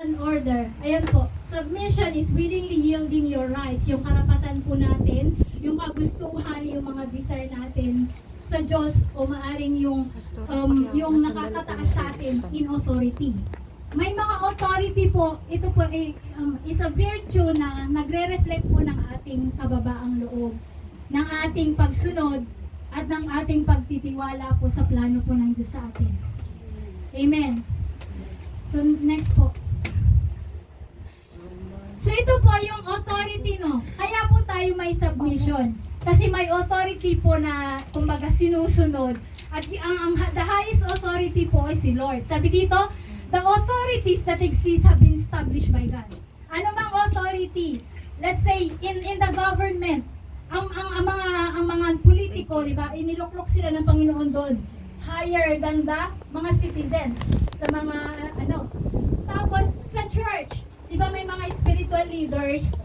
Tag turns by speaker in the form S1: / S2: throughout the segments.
S1: An order. Ayan po. Submission is willingly yielding your rights, yung karapatan po natin, yung kagustuhan, yung mga desire natin sa Diyos o maaring yung nakakataas sa atin in authority. May mga authority po, ito po ay is a virtue na nagre-reflect po ng ating kababaang loob, ng ating pagsunod at ng ating pagtitiwala po sa plano po ng Diyos sa atin. Amen. So next po. So ito po yung authority, no? Kaya po tayo may submission. Kasi may authority po na kumbaga sinusunod. At the highest authority po ay si Lord. Sabi dito, the authorities that exist have been established by God. Ano mang authority? Let's say in the government, ang mga politiko, di ba? Iniluklok sila ng Panginoon doon. Higher than the mga citizens sa mga ano. Tapos sa church, di ba may mga spiritual leaders,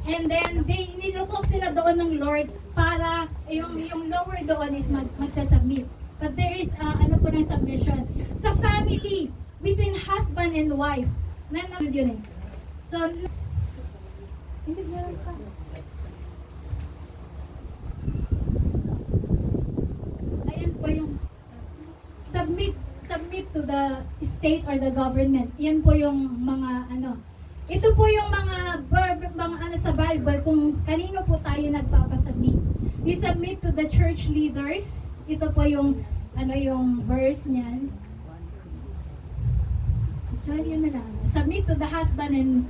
S1: and then niluklok sila doon ng Lord para yung lower doon is magsasubmit. But there is ano po ng submission. Sa family, between husband and wife, nanonood yun eh. So, hindi meron ka. Ayan po yung submit to the state or the government. Yan po yung mga ano. Ito po yung mga ano sa Bible kung kanino po tayo nagpapasubmit. We submit to the church leaders. Ito po yung ano yung verse niyan. Try yun na lang. Submit to the husband and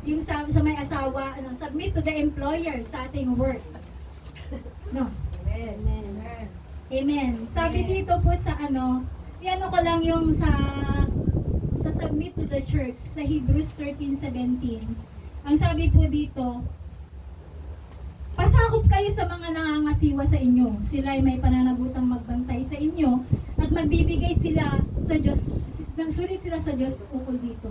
S1: yung sa may asawa, ano, submit to the employer sa ating work. No. Amen. Amen. Sabi dito po sa ano, piano ko lang yung sa submit to the church sa Hebrews 13:17. Ang sabi po dito, pasakop kayo sa mga nangangasiwa sa inyo. Sila ay may pananagutang magbantay sa inyo at magbibigay sila sa Diyos, nagsulit sila sa Diyos ukol dito.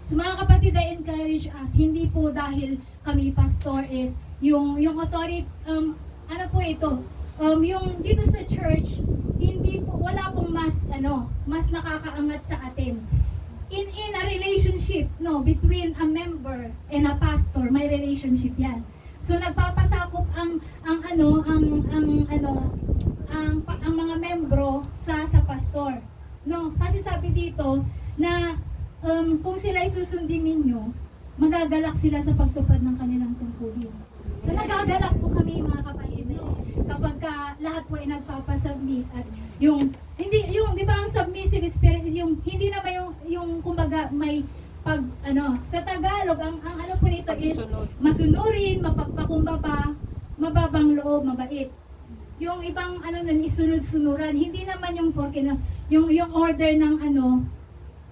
S1: So mga kapatid, I encourage us, hindi po dahil kami pastor is yung authority, ano po ito, yung dito sa church, hindi po, wala pong mas nakakaangat sa atin. In a relationship, no, between a member and a pastor, may relationship yan. So nagpapasakop ang mga membro sa pastor. No, kasi sabi dito na kung sila ay susundin ninyo, magagalak sila sa pagtupad ng kanilang tungkulin. So nagagalak po kami mga kapatid, no? Kapag lahat po ay nagpapasubmit at di ba ang submissive spirit is yung hindi na ba yung kumbaga may pag sa Tagalog ang ano po nito is masunurin, mapagpakumbaba, mababang loob, mabait. Yung ibang nun isunod-sunuran, hindi naman yung porke na yung order ng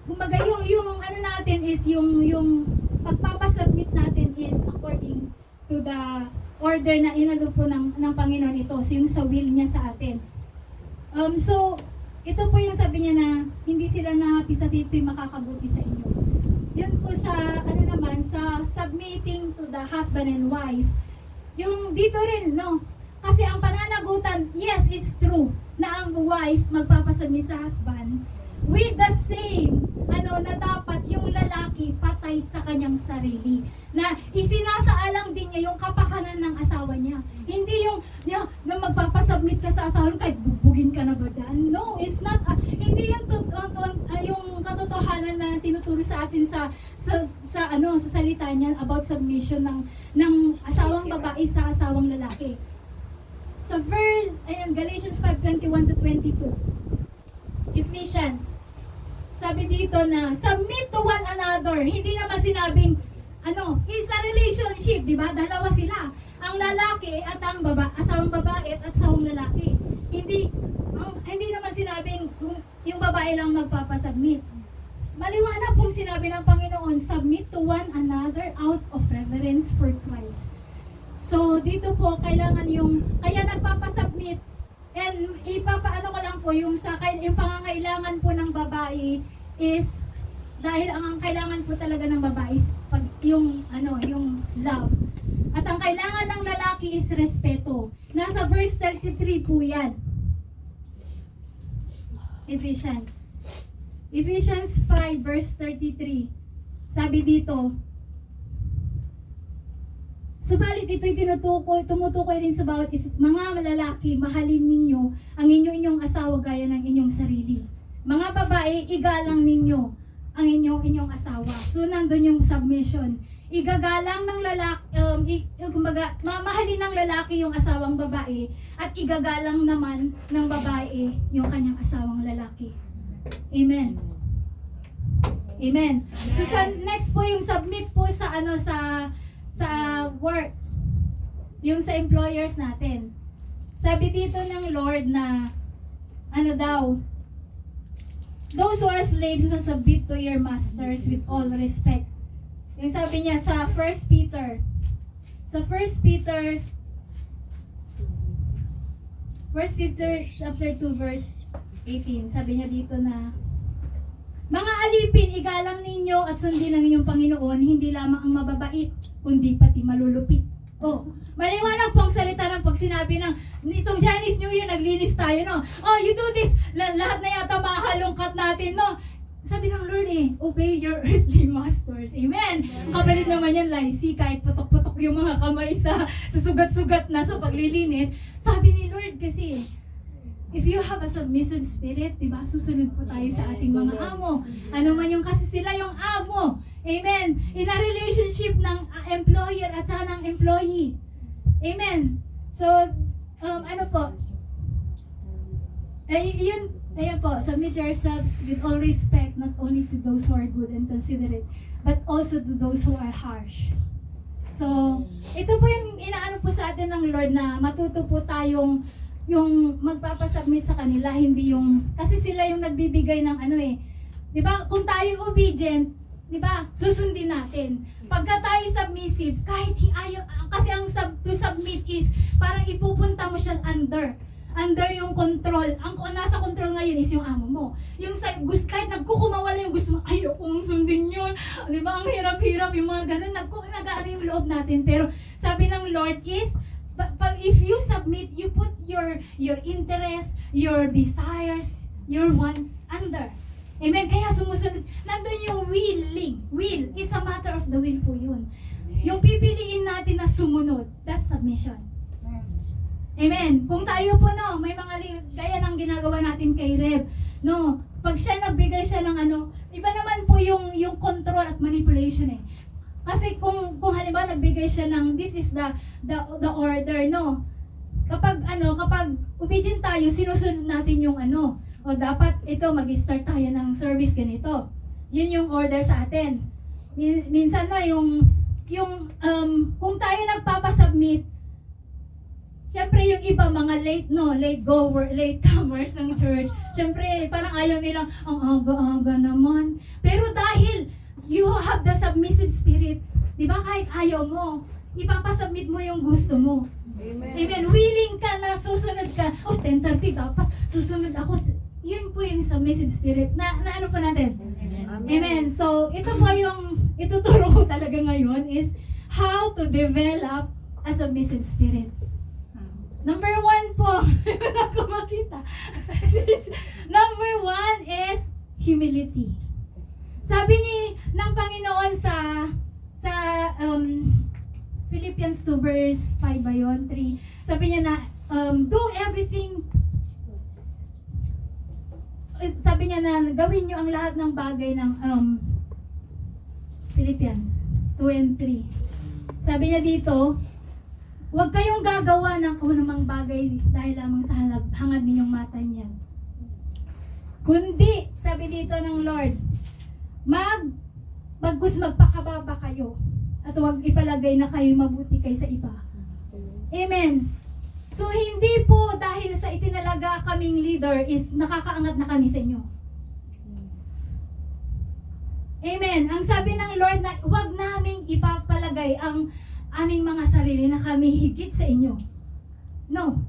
S1: kumbaga yung natin is yung pagpapasubmit natin is according to the order na inado po ng Panginoon ito, so yung sa will niya sa atin. So ito po yung sabi niya na hindi sila na-happy sa dito'y makakabuti sa inyo. Yun po sa sa submitting to the husband and wife. Yung dito rin, no? Kasi ang pananagutan, yes, it's true na ang wife magpapasubmit sa husband with the same na dapat yung lalaki patay sa kanyang sarili. Na isinasaalang din niya yung kapakanan ng asawa niya. Hindi yung na magpapasubmit ka sa asawa, kahit bubugin ka na ba dyan? No, it's not. Hindi yung katotohanan na tinuturo sa atin sa salita niya about submission ng asawang babae sa asawang lalaki. Sa verse, Galatians 5:21-22. Ephesians. Sabi dito na, submit to one another. Hindi naman sinabing, is a relationship, di ba? Dalawa sila. Ang lalaki at ang asawang babae at asawang lalaki. Hindi naman sinabing yung babae lang magpapasubmit. Maliwanag pong sinabi ng Panginoon, submit to one another out of reverence for Christ. So, dito po, kailangan kaya nagpapasubmit. And ipapaano ko lang po yung pangangailangan po ng babae is dahil ang kailangan po talaga ng babae is yung love. At ang kailangan ng lalaki is respeto. Nasa verse 33 po yan. Ephesians. Ephesians 5 verse 33. Sabi dito, subalit ito'y tumutukoy din sa bawat isa. Mga lalaki, mahalin ninyo ang inyong asawa gaya ng inyong sarili. Mga babae, igalang ninyo ang inyong asawa. So, nandun yung submission. Igagalang ng lalaki, mamahalin ng lalaki yung asawang babae at igagalang naman ng babae yung kanyang asawang lalaki. Amen. Amen. So next po yung submit po sa work. Yung sa employers natin. Sabi dito ng Lord na those who are slaves must submit to your masters with all respect. Yung sabi niya sa 1 Peter chapter 2 verse 18, sabi niya dito na, mga alipin, igalang ninyo at sundin ang inyong Panginoon, hindi lamang ang mababait, kundi pati malulupit. Oh, maliwanag po ang salita ng pag sinabi ng nitong Chinese New Year, naglinis tayo, no? Oh, you do this, lahat na yata mahalongkat natin, no? Sabi ng Lord obey your earthly masters. Amen. Kapalit naman yan, Laisi, kahit putok-putok yung mga kamay sa sugat-sugat na sa paglilinis. Sabi ni Lord kasi, if you have a submissive spirit, diba, susunod po tayo sa ating mga amo. Ano man yung kasi sila yung amo. Amen. In a relationship ng employer at saka ng employee. Amen. So, Ayan po, submit yourselves with all respect, not only to those who are good and considerate, but also to those who are harsh. So, ito po yung inaano po sa atin ng Lord na matuto po tayong yung magpapasubmit sa kanila, hindi yung, kasi sila yung nagbibigay ng di ba, kung tayo obedient, di ba, susundin natin. Pagka tayo submissive, kahit ayaw, kasi ang to submit is, parang ipupunta mo siya under yung control. Ang nasa control ngayon is yung amo mo. Yung kahit nagkukumawala yung gusto mo, ayaw kong sundin yun. Di ba, ang hirap-hirap yung mga ganun, nag-aano yung loob natin. Pero sabi ng Lord is, if you submit, you put your interest, your desires, your wants under. Amen? Kaya sumusunod. Nandun yung willing. Will. It's a matter of the will po yun. Yung pipiliin natin na sumunod, that's submission. Amen. Kung tayo po may mga gaya ng ginagawa natin kay Rev, pag siya nagbigay siya ng iba naman po yung control at manipulation Kasi kung halimbawa nagbigay siya ng this is the order, Kapag obedient tayo, sinusunod natin yung o dapat ito mag-start tayo ng service ganito. Yun yung order sa atin. Minsan kung tayo nagpapasubmit, siyempre yung iba mga late comers ng church, siyempre parang ayaw nilang, ang aga-aga naman. Pero dahil you have the submissive spirit, di ba, kahit ayaw mo, ipapasubmit mo yung gusto mo.
S2: Amen.
S1: Amen. Willing ka na susunod ka. 10:30 dapat susunod ako. Yun po yung submissive spirit na ano pa natin.
S2: Amen.
S1: Amen. So, ito po yung ituturo ko talaga ngayon is how to develop a submissive spirit. Number 1 po, ako makita. Number 1 is humility. Sabi ng Panginoon sa Philippians 2 verse 5 ba yun? 3. Sabi niya na, do everything. Sabi niya na, gawin niyo ang lahat ng bagay ng Philippians 2 and 3. Sabi niya dito, huwag kayong gagawa ng anumang bagay dahil lamang sa hangad ninyong mata niyan. Kundi, sabi dito ng Lord, magpakababa kayo at huwag ipalagay na kayo mabuti kaysa iba. Amen. So, hindi po dahil sa itinalaga kaming leader is nakakaangat na kami sa inyo. Amen. Ang sabi ng Lord na huwag naming ipapalagay ang aming mga sarili na kami higit sa inyo. No.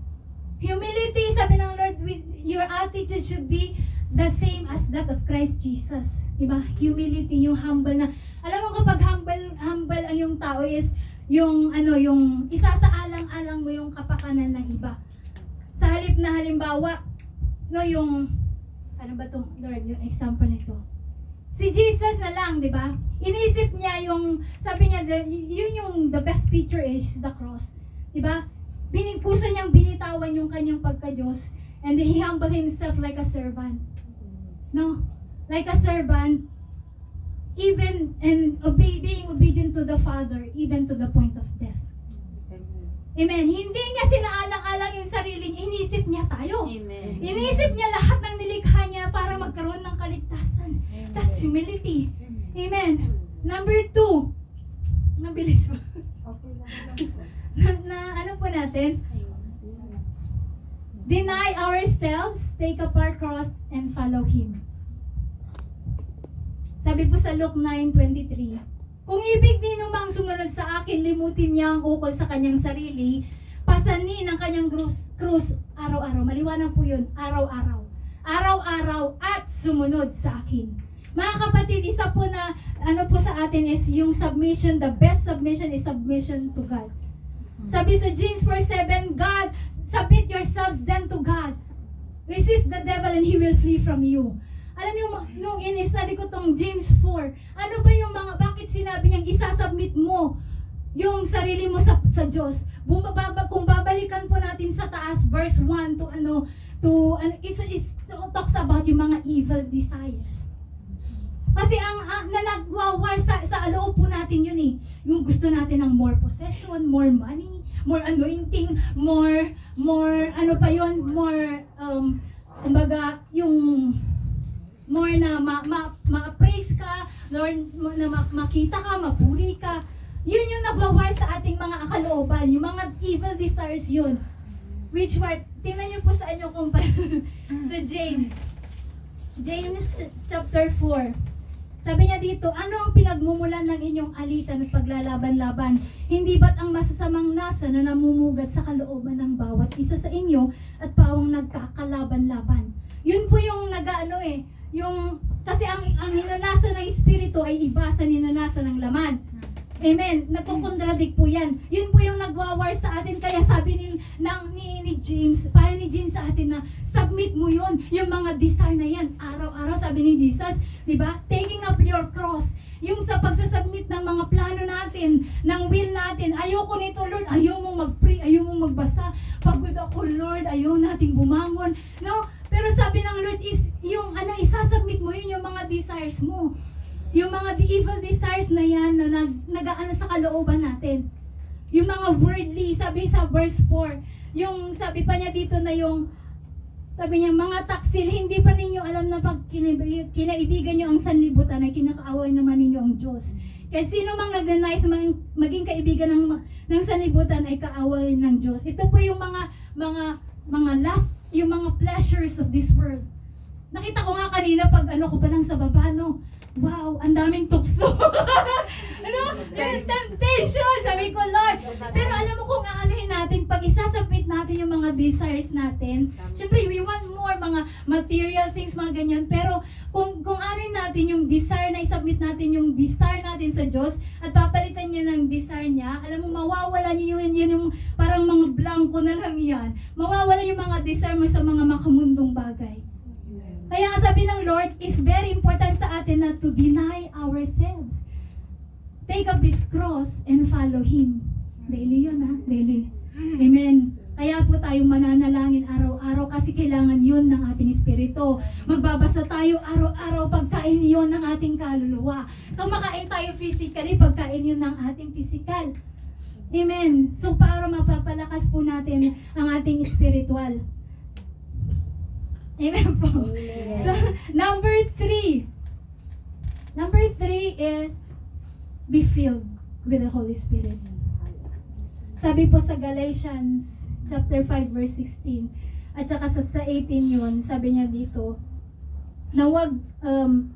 S1: Humility, sabi ng Lord, your attitude should be the same as that of Christ Jesus. Diba? Humility, yung humble na. Alam mo kapag humble ang yung tao is yung isasaalang-alang mo yung kapakanan ng iba. Sa halip na halimbawa, yung ano ba itong, Lord, yung example nito? Si Jesus na lang, di ba? Inisip niya yung, sabi niya, yun yung the best picture is the cross. Di ba? Kusa niyang binitawan yung kanyang pagka-Diyos, and then he humbled himself like a servant. No? Like a servant, even and being obedient to the Father, even to the point of death. Amen. Hindi niya sinaalang-alang yung sarili niya, inisip niya tayo.
S2: Amen.
S1: Inisip niya lahat ng nilikha niya para magkaroon ng kaligtasan. That's humility. Amen. Number 2. Mabilis ba?
S2: Okay lang.
S1: Ano po natin? Deny ourselves, take up our cross, and follow Him. Sabi po sa Luke 9:23, kung ibig din numang sumunod sa akin, limutin niya ang ukol sa kanyang sarili, pasanin ang kanyang krus araw-araw. Maliwanag po yun, araw-araw. Araw-araw at sumunod sa akin. Mga kapatid, isa po na ano po sa atin is yung submission, the best submission is submission to God. Sabi sa James 4:7, God, submit yourselves then to God. Resist the devil and he will flee from you. Alam niyo, nung in-study ko tong James 4, ano ba yung mga, bakit sinabi niyang isasubmit mo yung sarili mo sa Diyos? Kung babalikan po natin sa taas, verse 1 it talks about yung mga evil desires. Kasi ang na nagwawar sa loob po natin yun eh. Yung gusto natin ng more possession, more money, more anointing, more kumbaga, yung more na ma-praise ka, Lord, na makita ka, mapuri ka. Yun yung nagwawar sa ating mga kalooban, yung mga evil desires yun. Which part? Tingnan niyo po sa inyo kung sa James. James chapter 4. Sabi niya dito, ano ang pinagmumulan ng inyong alitan at paglalaban-laban? Hindi ba't ang masasamang nasa na namumugat sa kalooban ng bawat isa sa inyo at pawang nagkakalaban-laban? Yun po yung kasi ang ninanasa ng Espiritu ay iba sa ninanasa ng laman. Amen. Nagkukontradict po yan. Yun po yung nagwawar sa atin. Kaya sabi ni James, payo ni James sa atin na submit mo yun. Yung mga desire na yan. Araw-araw sabi ni Jesus, di ba? Taking up your cross. Yung sa pagsasubmit ng mga plano natin, ng will natin. Ayoko nito, Lord. Ayaw mong mag-pray. Ayaw mong magbasa. Pagod ako, Lord. Ayaw nating bumangon. No? Pero sabi ng Lord is, yung isasubmit mo yun, yung mga desires mo. Yung mga evil desires na yan na nag-aano sa kalooban natin. Yung mga worldly, sabi sa verse 4, yung sabi pa niya dito na yung, sabi niya, mga taksil, hindi pa ninyo alam na pag kinaibigan nyo ang sanlibutan ay kinakaaway naman ninyo ang Diyos. Kaya sino mang nag-deny sa maging kaibigan ng sanlibutan ay kaaway ng Diyos. Ito po yung mga last, yung mga pleasures of this world. Nakita ko nga kanina pag ko pa lang sa baba, no? Wow, ang daming tukso. Temptation! Sabi ko, Lord. Pero alam mo kung aanuhin natin, pag isasubmit natin yung mga desires natin, syempre, we want more, mga material things, mga ganyan. Pero kung aanuhin natin yung desire na isubmit natin yung desire natin sa Diyos at papalitan niya ng desire niya, alam mo, mawawala niyo yun yung parang mga blanco na lang yan. Mawawala yung mga desire mo sa mga makamundong bagay. Kaya nga sabi ng Lord, is very important sa atin na to deny ourselves. Take up His cross and follow Him. Daily yun daily. Amen. Kaya po tayo mananalangin araw-araw kasi kailangan yun ng ating espiritu. Magbabasa tayo araw-araw, pagkain yun ng ating kaluluwa. Kumakain tayo physically, pagkain yun ng ating physical. Amen. So para mapapalakas po natin ang ating spiritual. Amen po. Amen. So, number 3. Number 3 is be filled with the Holy Spirit. Sabi po sa Galatians chapter 5 verse 16 at saka sa 18 yun, sabi niya dito na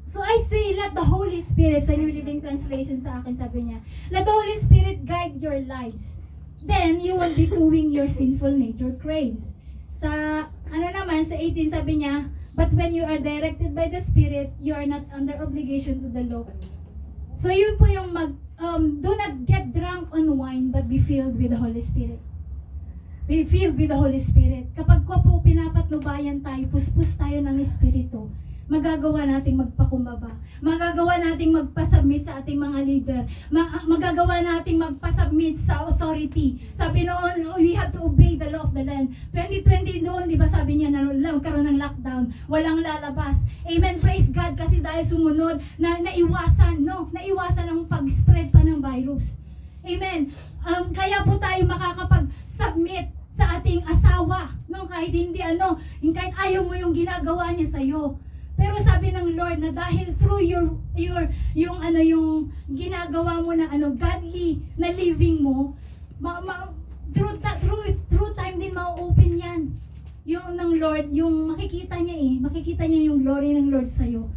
S1: so I say let the Holy Spirit, sa New Living Translation sa akin sabi niya, let the Holy Spirit guide your lives. Then you won't be doing your sinful nature craves. Sa naman sa 18 sabi niya, but when you are directed by the Spirit, you are not under obligation to the law. So yun po yung do not get drunk on wine, but be filled with the Holy Spirit. We filled with the Holy Spirit. Kapag po pinapatnubayan tayo, puspos tayo ng Espiritu, magagawa nating magpakumbaba. Magagawa nating magpasubmit sa ating mga leader. Magagawa nating magpasubmit sa authority. Sabi noon, we have to obey the law of the land. 2020 noon, di ba sabi niya na magkaroon ng lockdown, walang lalabas. Amen, praise God, kasi dahil sumunod, naiwasan ang pag-spread pa ng virus. Amen. Kaya po tayo makakapag-submit sa ating asawa, no? Kahit hindi kahit ayaw mo yung ginagawa niya sa iyo. Pero sabi ng Lord na dahil through yung ginagawa mo na godly na living mo, through time din ma-open yan. Yung ng Lord, yung makikita niya yung glory ng Lord sa iyo.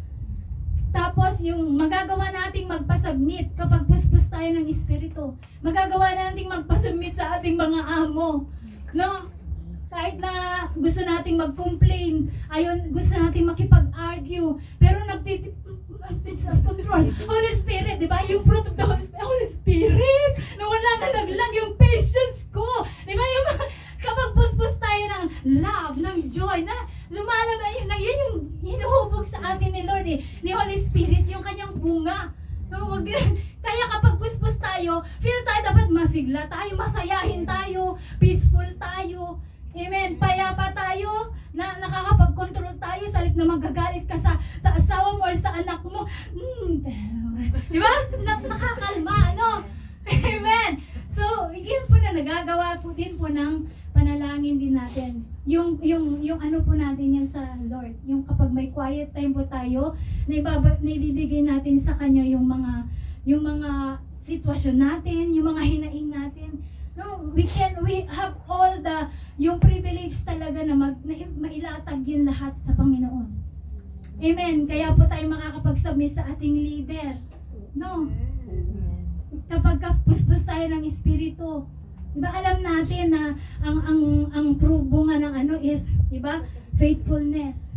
S1: Tapos yung magagawa nating magpasubmit kapag puspos tayo ng Espiritu. Magagawa nating magpasubmit sa ating mga amo. No? Kahit na gusto nating mag-complain, gusto nating makipag-argue, pero self-control. Holy Spirit, di ba? Yung fruit of the Holy Spirit, na wala na naglag yung patience ko. Di ba? Kapag puspos tayo ng love, ng joy, na lumalabas, yun yung hinuhubog sa atin ni Lord, ni Holy Spirit, yung kanyang bunga. No, kaya kapag puspos tayo, feel tayo dapat masigla tayo, masayahin tayo, peaceful tayo. Amen. Payapa tayo, na nakakapag-control tayo, sa halip na magagalit ka sa asawa mo or sa anak mo. Di ba? Nakakalma, no? Amen. So, yun po na nagagawa po din po ng panalangin din natin. Yung po natin yan sa Lord. Yung kapag may quiet time po tayo, na ibibigay natin sa Kanya yung mga sitwasyon natin, yung mga hinaing natin. No, we have all yung privilege talaga na mailatag yun lahat sa Panginoon. Amen. Kaya po tayo makakapag-submit sa ating leader. No. Kapag puspos tayo ng Espiritu, diba alam natin na ang prubo nga ng is, diba, faithfulness.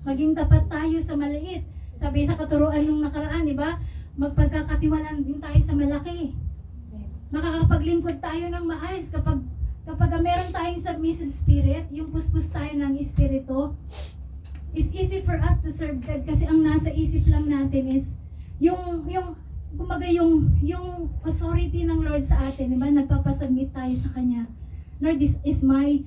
S1: Maging tapat tayo sa maliit. Sabi sa katuruan nung nakaraan, diba, magpagkakatiwalaan din tayo sa malaki. Makakapaglingkod tayo ng maayos kapag meron tayong submissive spirit, yung puspos tayo ng Espiritu, it's easy for us to serve God kasi ang nasa isip lang natin is yung authority ng Lord sa atin, di ba? Nagpapasubmit tayo sa Kanya. Lord, this is my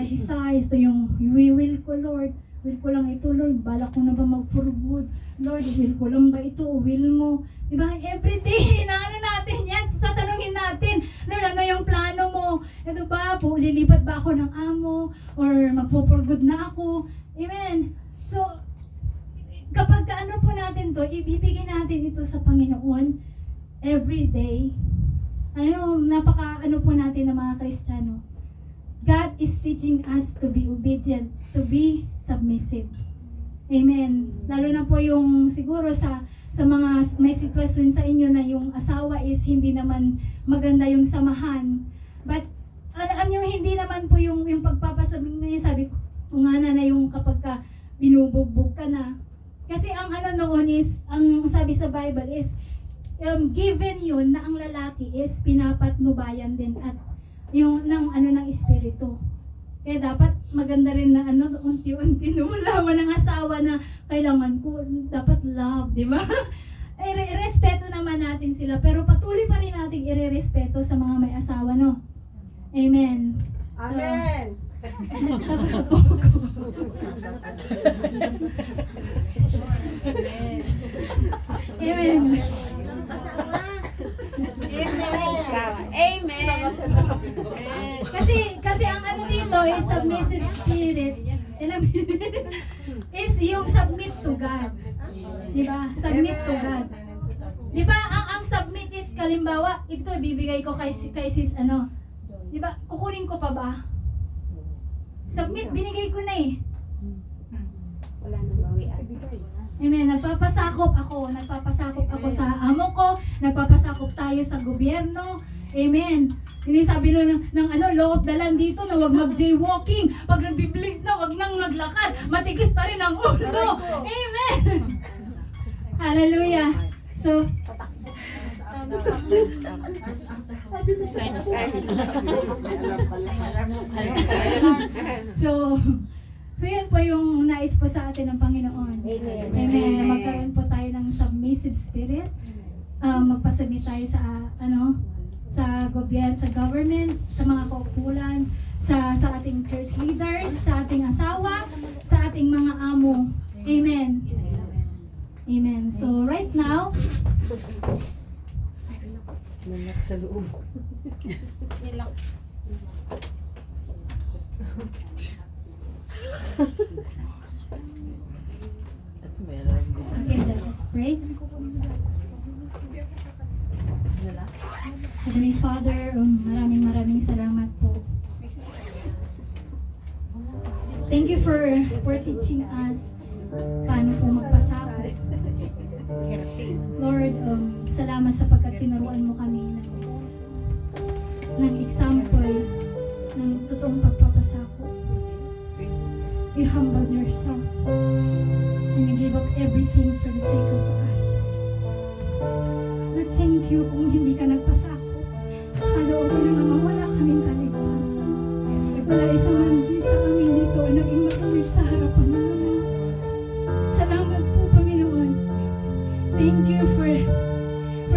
S1: desire. Ito yung will ko, Lord. Will ko lang ito, Lord. Balak ko na ba mag-for good? Lord, will ko lang ba ito? Will mo? Diba? Everyday, natin yan. Tatanungin natin, Lord, ano yung plano mo? Ito ba? Lilipat ba ako ng amo? Or mag-for good na ako? Amen. So, kapag po natin to, ibibigay natin ito sa Panginoon every day. Napaka po natin ng mga Kristiyano. God is teaching us to be obedient, to be submissive. Amen. Lalo na po yung siguro sa mga may sitwasyon sa inyo na yung asawa is hindi naman maganda yung samahan. But alam niyo, hindi naman po yung pagpapasabi niya, sabi ko nga na yung kapag ka binubugbog ka na. Kasi ang noon is, ang sabi sa Bible is, given yun na ang lalaki is pinapatnubayan din at yung ng Espiritu. Kaya dapat maganda rin na unti-unti lumalaman ng asawa na kailangan ko, dapat love, di ba? Respeto naman natin sila, pero patuloy pa rin natin irerespeto sa mga may asawa, no? Amen.
S2: Amen.
S1: Tapos na po ako. Amen.
S3: Amen.
S1: Kasi ang dito is submissive spirit. Is yung submit to God. Di ba? Submit to God. Di ba? Ang submit is kalimbawa, ito ibibigay ko kay sis Di ba? Kukunin ko pa ba? Submit, binigay ko na eh.
S3: Wala nang bawian.
S1: Amen. Nagpapasakop ako sa amo ko, nagpapasakop tayo sa gobyerno. Amen. Hindi sabi ng law of the land dito na wag mag-jaywalking. Pag nagbiblig na, wag nang maglakad. Matikis pa rin ang ulo. Amen. Hallelujah. So, So, yun po yung nais po sa atin ng Panginoon.
S3: Amen.
S1: Amen. Na magkaroon po tayo ng submissive spirit. Magpasubmit tayo sa sa gobyerno, sa government, sa mga kaukulan, sa ating church leaders, sa ating asawa, sa ating mga amo. Amen. Amen. So right now,
S3: Nanak sa loob.
S1: okay, let us pray. Heavenly Father, maraming salamat po. Thank you for teaching us paano po magpasako. Lord, salamat sapagkat tinuruan mo kami ng example ng totoong pagpapasako. You humbled yourself and you gave up everything for the sake of us. Lord, thank you kung hindi ka nagpasako. Sa kalooban ng mga wala kaming kaligtasan. Wala isang man sa kami dito na naging matawid sa harapan ng mga. Salamat po, Panginoon. Thank you for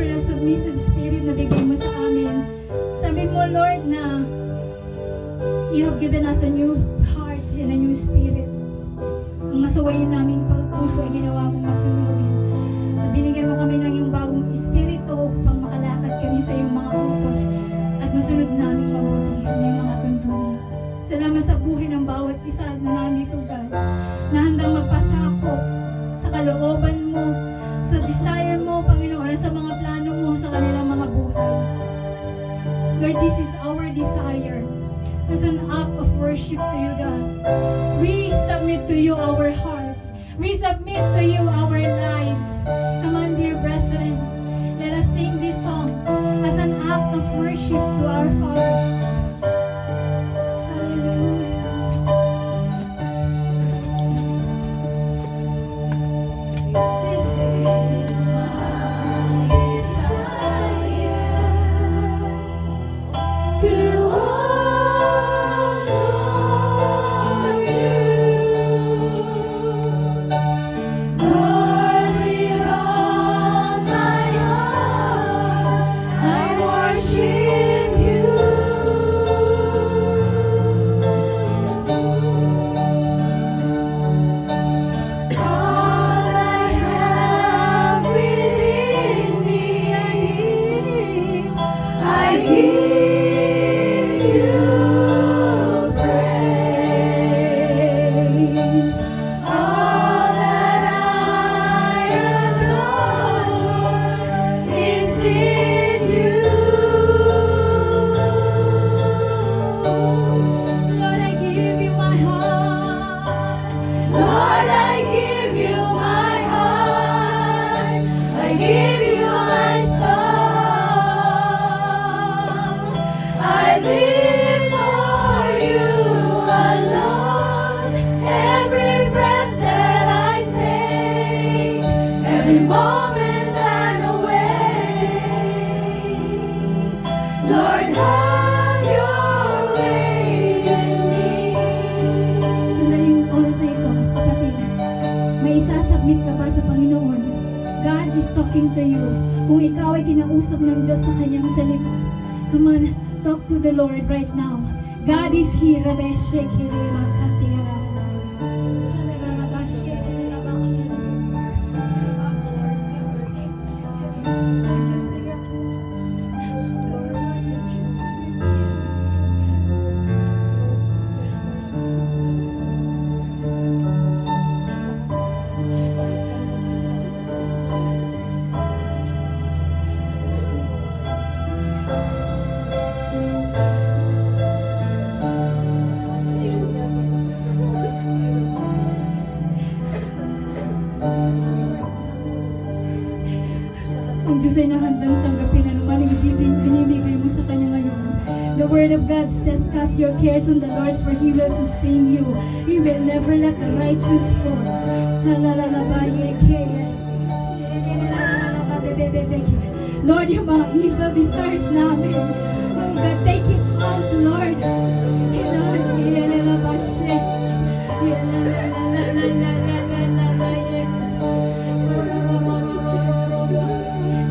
S1: the submissive spirit na bigay mo sa amin. Sabi mo, Lord, na you have given us a new heart and a new spirit. Ang masawayin namin puso ay ginawa mong masunodin. Binigyan mo kami ng iyong bagong espiritu upang makalakad kami sa iyong mga utos at masunod namin mabuti ang iyong mga tuntunin. Salamat sa buhay ng bawat isa na nandito, God, na handang magpasakop sa kalooban mo, sa desire mo, Panginoon, at sa mga plano mo sa kanilang mga buhay. Lord, this is our desire as an act of worship to you, God. We submit to you our hearts. We submit to you our lives. Come on, dear brethren, let us sing this song as an act of worship to our Father. This is my desire to honor you, Lord, with all my heart I worship you. All I have within me, I give you praise. All that I adore is in you. Lord, I give you my heart. Lord, I give you my heart. I give you my soul. I live for you alone. Every breath that I take, every moment I'm awake. Lord, have your ways in me. Sandaling oras na ito, kapatid, may isasubmit ka ba sa Panginoon? God is talking to you. Kung ikaw ay kinausap ng Diyos sa kanyang salita, come on, talk to the Lord right now. God is here. Rabbi Shekiri Makatira. Ang Diyos ay nahandang tanggapin anuman ang binibigay mo sa Kanya ngayon. The Word of God says, cast your cares on the Lord, for He will sustain you. He will never let the righteous fall. Lord, yung mga evil desires namin. Oh God, take it out, Lord.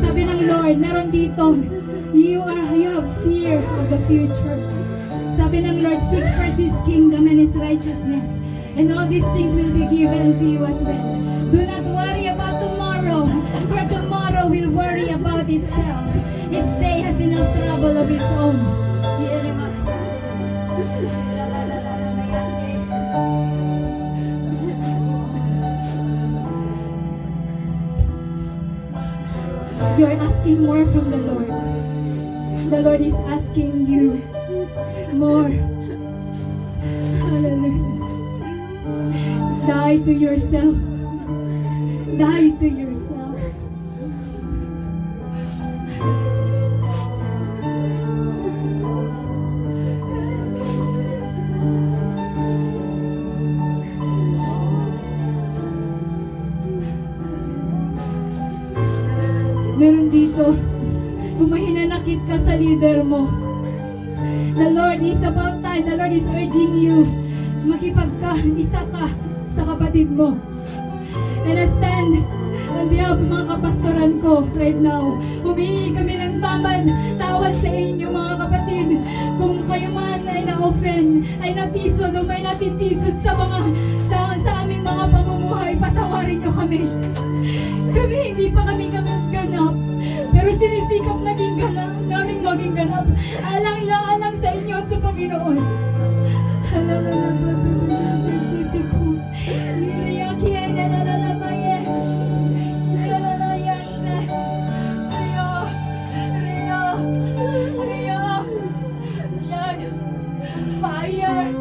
S1: Sabi ng Lord, meron dito, you have fear of the future. Sabi ng Lord, seek first His kingdom and His righteousness, and all these things will be given to you as well. Do not worry about tomorrow, for tomorrow will worry about itself. Its day has enough trouble of its own. You are asking more from the Lord. The Lord is asking you more. Hallelujah. Die to yourself. Die to yourself. Meron dito, kung may hinanakit ka sa leader mo, the Lord is about time, the Lord is urging you, makipagka-isa ka sa kapatid mo. And I stand on behalf ng mga kapastoran ko right now. Humihingi kami ng tawad sa inyo mga kapatid. Kung kayo man ay na-offend, ay natisod o may natitisod sa aming mga pamumuhay, patawarin nyo kami. Hindi pa kami ganap. Pero sinisikap namin maging ganap. Alang sa inyo at sa Panginoon. Fire!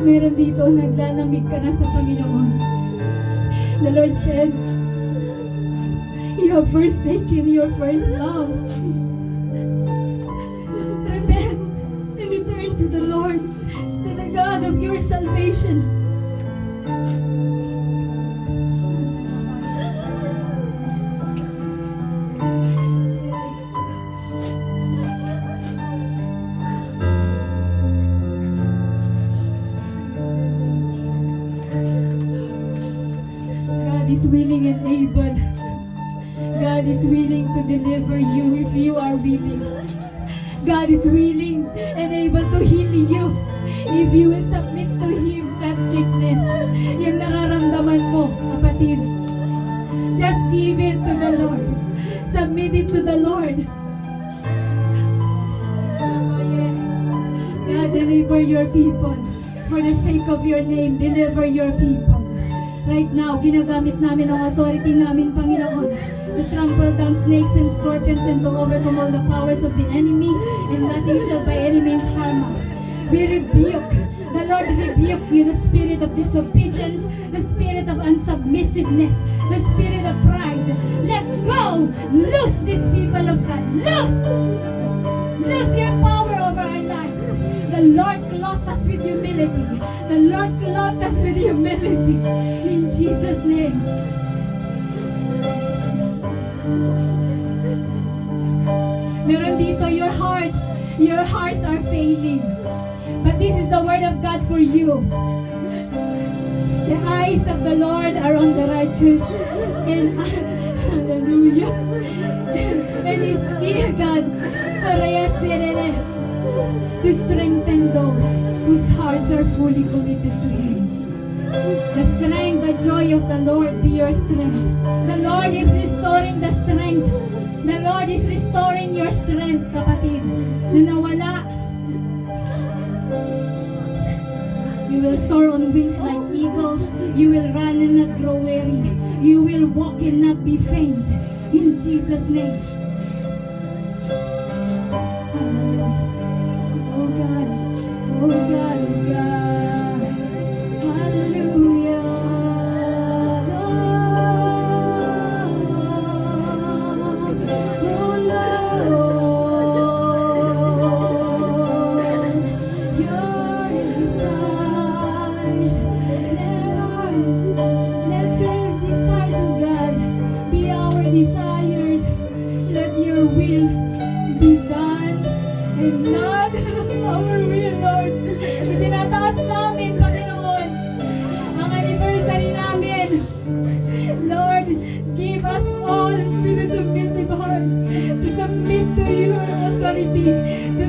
S1: Meron dito, naglalamig ka na sa Panginoon. The Lord said, you have forsaken your first love. Repent and return to the Lord, to the God of your salvation. Is willing and able. God is willing to deliver you if you are willing. God is willing and able to heal you if you will submit to Him that sickness. Yung nararamdaman mo, kapatid. Just give it to the Lord. Submit it to the Lord. God, deliver your people. For the sake of your name, deliver your people. Right now, ginagamit namin ang authority namin, Panginoon, to trample down snakes and scorpions and to overcome all the powers of the enemy, and nothing shall by any means harm us. We rebuke, the Lord rebuke you, the spirit of disobedience, the spirit of unsubmissiveness, the spirit of pride. Let go! Loose these people of God! Loose! Loose your power over our lives. The Lord clothed us with humility. The Lord clothed us with humility. In Jesus' name. Meron dito, your hearts are failing. But this is the word of God for you. The eyes of the Lord are on the righteous. And hallelujah. And His ear, God, to strengthen those whose hearts are fully committed to Him. The strength, the joy of the Lord be your strength. The Lord is restoring the strength. The Lord is restoring your strength, kapatid, na nawala. You will soar on wings like eagles. You will run and not grow weary. You will walk and not be faint. In Jesus' name. Oh God, oh God, oh God. Hallelujah. Oh Lord, your desire. and not our will, Lord. Itinataas namin, Panginoon, ang anniversary namin. Lord, give us all with a submissive heart to submit to your authority, to